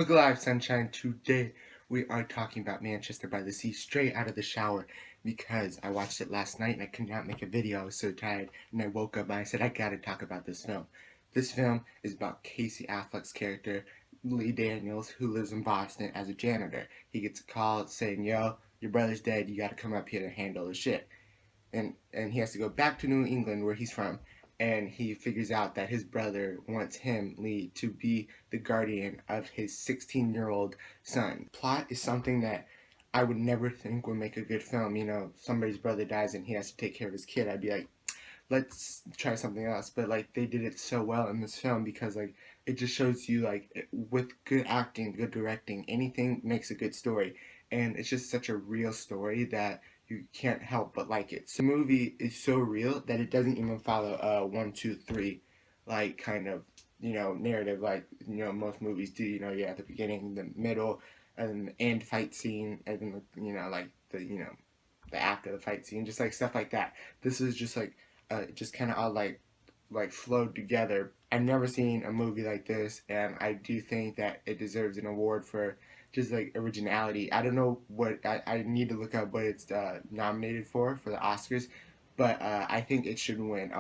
Look alive, sunshine. Today we are talking about Manchester by the Sea straight out of the shower because I watched it last night and I could not make a video. I was so tired and I woke up and I said I gotta talk about this film. This film is about Casey Affleck's character, Lee Daniels, who lives in Boston as a janitor. He gets a call saying, yo, your brother's dead, you gotta come up here to handle the shit. And he has to go back to New England where he's from, and he figures out that his brother wants him, Lee, to be the guardian of his 16-year-old son. Plot is something that I would never think would make a good film. You know, somebody's brother dies and he has to take care of his kid. I'd be like, let's try something else. But like they did it so well in this film because like it just shows you like with good acting, good directing, anything makes a good story. And it's just such a real story that you can't help but like it. So the movie is so real that it doesn't even follow a 1, 2, 3 like kind of narrative like most movies do. You at the beginning, the middle, and the end fight scene, and then like the after the fight scene, just like stuff like that. This is just like just kind of all like flowed together. I've never seen a movie like this, and I do think that it deserves an award for just like originality. I don't know what I need to look up what it's nominated for the Oscars, but I think it should win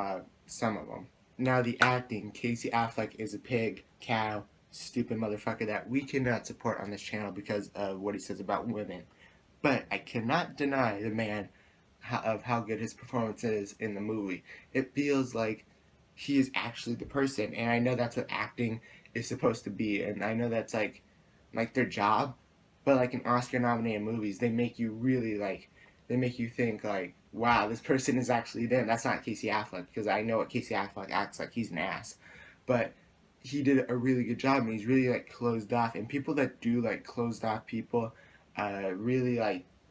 some of them. Now the acting, Casey Affleck is a pig, cow, stupid motherfucker that we cannot support on this channel because of what he says about women. But I cannot deny the man of how good his performance is in the movie. It feels like he is actually the person, and I know that's what acting is supposed to be, and I know that's like their job. But like in Oscar-nominated movies, they make you really they make you think like, wow, this person is actually them. That's not Casey Affleck, because I know what Casey Affleck acts like. He's an ass, but he did a really good job, and he's really like closed off. And people that do like closed off people, really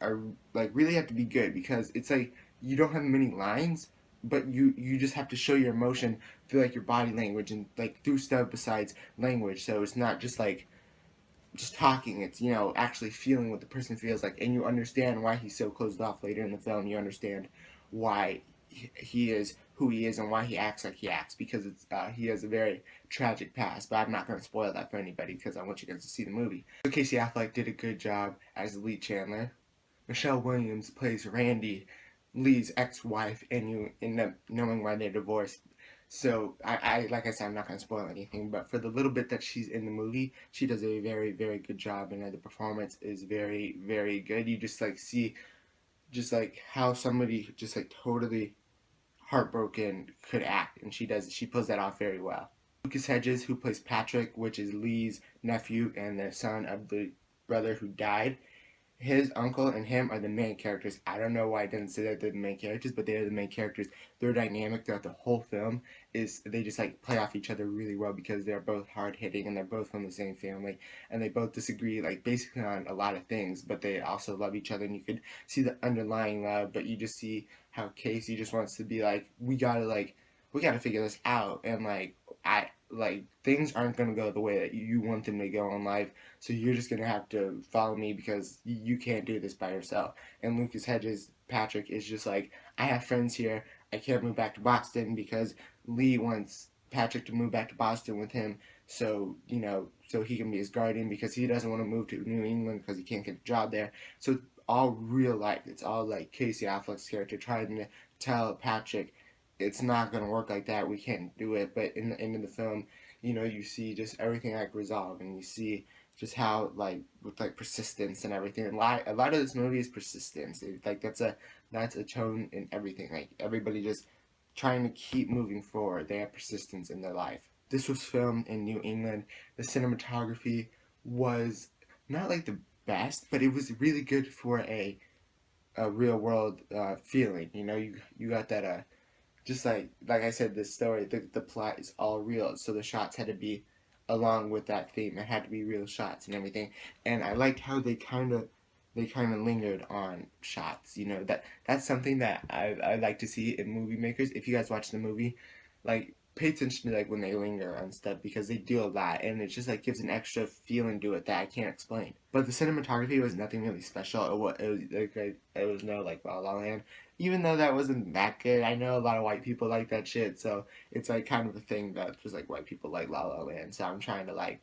are like really have to be good because it's like you don't have many lines, but you just have to show your emotion through like your body language and like through stuff besides language. So it's not just like just talking, it's actually feeling what the person feels like, and you understand why he's so closed off later in the film. You understand why he is who he is and why he acts like he acts, because he has a very tragic past. But I'm not going to spoil that for anybody because I want you guys to see the movie. So Casey Affleck did a good job as Lee Chandler. Michelle Williams plays Randy, Lee's ex-wife, and you end up knowing why they're divorced. So I like I said, I'm not gonna spoil anything, but for the little bit that she's in the movie, she does a very, very good job, and the performance is very, very good. You just like see just like how somebody just like totally heartbroken could act, and she pulls that off very well. Lucas Hedges, who plays Patrick, which is Lee's nephew and the son of the brother who died, his uncle and him are the main characters. I don't know why I didn't say that they're the main characters, but they're the main characters. Their dynamic throughout the whole film is they just like play off each other really well because they're both hard hitting and they're both from the same family, and they both disagree like basically on a lot of things, but they also love each other, and you could see the underlying love. But you just see how Casey just wants to be like, we gotta figure this out, and things aren't gonna go the way that you want them to go in life, so you're just gonna have to follow me because you can't do this by yourself. And Lucas Hedges, Patrick, is just like, I have friends here. I can't move back to Boston because Lee wants Patrick to move back to Boston with him, so so he can be his guardian because he doesn't want to move to New England because he can't get a job there. So it's all real life. It's all like Casey Affleck's character trying to tell Patrick it's not gonna work like that. We can't do it. But in the end of the film, you see just everything like resolve, and you see just how like with like persistence and everything. And a lot of this movie is persistence. Like that's a tone in everything. Like everybody just trying to keep moving forward. They have persistence in their life. This was filmed in New England. The cinematography was not like the best, but it was really good for a real world feeling. You got that just like I said, this story, the plot is all real, so the shots had to be along with that theme. It had to be real shots and everything. And I liked how they kind of lingered on shots. That's something that I like to see in movie makers. If you guys watch the movie, like pay attention to like when they linger on stuff, because they do a lot, and it just like gives an extra feeling to it that I can't explain. But the cinematography was nothing really special. It was no like La La Land, even though that wasn't that good. I know a lot of white people like that shit, so it's like kind of a thing that just like white people like La La Land. So I'm trying to like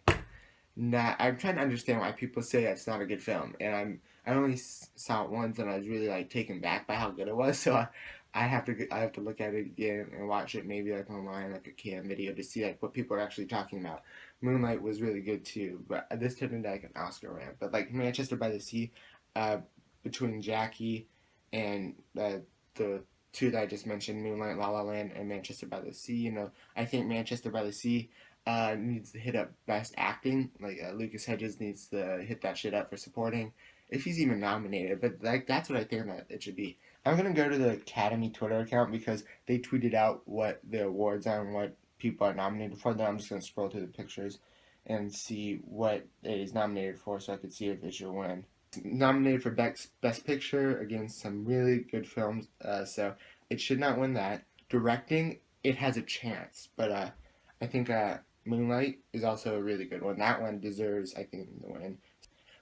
not. I'm trying to understand why people say it's not a good film, and I only saw it once, and I was really like taken back by how good it was. So I have to look at it again and watch it maybe like online, like a cam video, to see like what people are actually talking about. Moonlight was really good too, but this turned into like an Oscar rant. But like Manchester by the Sea, uh, between Jackie and the two that I just mentioned, Moonlight, La La Land, and Manchester by the Sea. I think Manchester by the Sea needs to hit up best acting. Like Lucas Hedges needs to hit that shit up for supporting, if he's even nominated. But like that's what I think that it should be. I'm gonna go to the Academy Twitter account because they tweeted out what the awards are and what people are nominated for. Then I'm just gonna scroll through the pictures and see what it is nominated for, so I could see if it should win. Nominated for Best Picture against some really good films, so it should not win that. Directing, it has a chance, but I think Moonlight is also a really good one. That one deserves, I think, the win.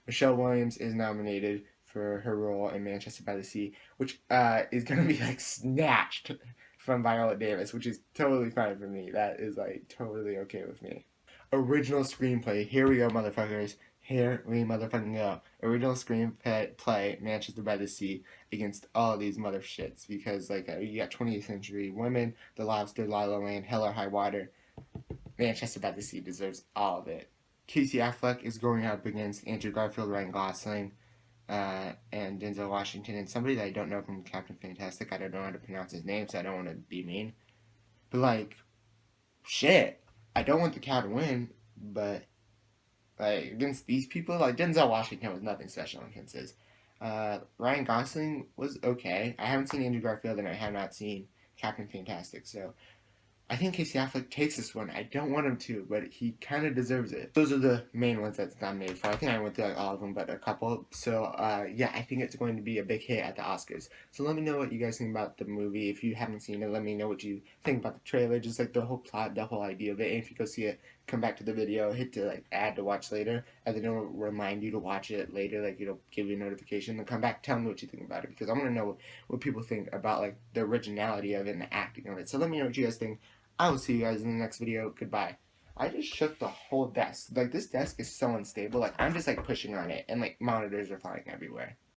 Michelle Williams is nominated for her role in Manchester by the Sea, which is going to be like snatched from Viola Davis, which is totally fine for me. That is like totally okay with me. Original screenplay. Here we go, motherfuckers. Here we motherfucking go. Original screenplay, Manchester by the Sea, against all of these mother shits. Because, like, you got 20th Century Women, The Lobster, La La Land, Hell or High Water. Manchester by the Sea deserves all of it. Casey Affleck is going up against Andrew Garfield, Ryan Gosling, and Denzel Washington, and somebody that I don't know from Captain Fantastic. I don't know how to pronounce his name, so I don't want to be mean. But, like, shit. I don't want the cow to win, but like against these people, like Denzel Washington was nothing special against his. Ryan Gosling was okay. I haven't seen Andrew Garfield and I have not seen Captain Fantastic, so I think Casey Affleck takes this one. I don't want him to, but he kind of deserves it. Those are the main ones that's nominated for. I think I went through like all of them, but a couple. So yeah, I think it's going to be a big hit at the Oscars. So let me know what you guys think about the movie. If you haven't seen it, let me know what you think about the trailer, just like the whole plot, the whole idea of it. And if you go see it, come back to the video, hit the like add to watch later, and then it'll remind you to watch it later. Like it'll give you a notification. Then come back, tell me what you think about it, because I want to know what people think about like the originality of it and the acting of it. So let me know what you guys think. I will see you guys in the next video. Goodbye. I just shook the whole desk. Like, this desk is so unstable. Like, I'm just, like, pushing on it. And, like, monitors are flying everywhere.